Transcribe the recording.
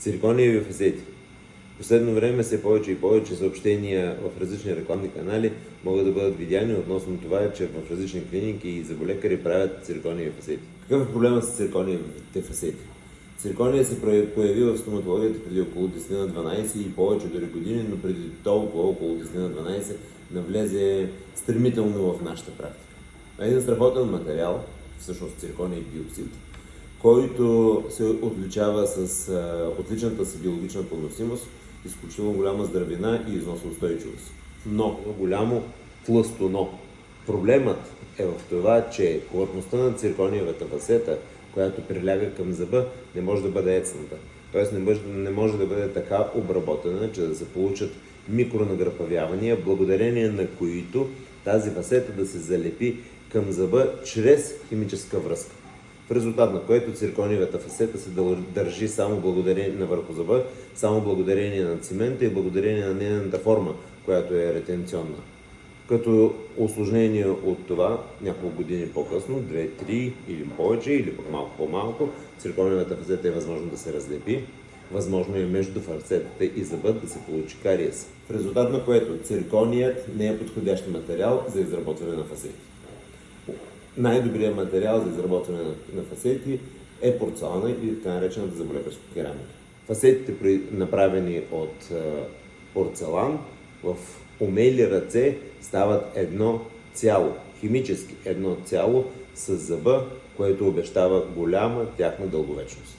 Циркониеви фасети. В последно време все повече и повече съобщения в различни рекламни канали могат да бъдат видяни относно това, че в различни клиники и зъболекари правят циркониеви фасети. Какъв е проблемът с циркониевите фасети? Циркония се появи в стоматологията преди около 10 на 12 и повече дори години, но преди толкова, около 10 на 12, навлезе стремително в нашата практика. Един страхотен материал, всъщност циркония диоксид, който се отличава с отличната си биологична поносимост, изключително голяма здравина и износоустойчивост. Но голямо тлъсто но. Проблемът е в това, че повърхността на циркониевата фасета, която приляга към зъба, не може да бъде ецната. Тоест не може да бъде така обработена, че да се получат микронагръпавявания, благодарение на които тази фасета да се залепи към зъба чрез химическа връзка. В резултат на което циркониевата фасета се държи само благодарение на върху зъба, само благодарение на цимента и благодарение на нейната форма, която е ретенционна. Като усложнение от това, няколко години по-късно, 2-3 или повече, или пък малко по-малко, циркониевата фасета е възможно да се разлепи, възможно е между фасетата и зъбът да се получи кариес. В резултат на което цирконият не е подходящ материал за изработване на фасети. Най-добрият материал за изработване на фасети е порцелана или така наречената зъболекарска керамика. Фасетите, направени от порцелан, в умели ръце стават едно цяло, химически едно цяло с зъба, което обещава голяма тяхна дълговечност.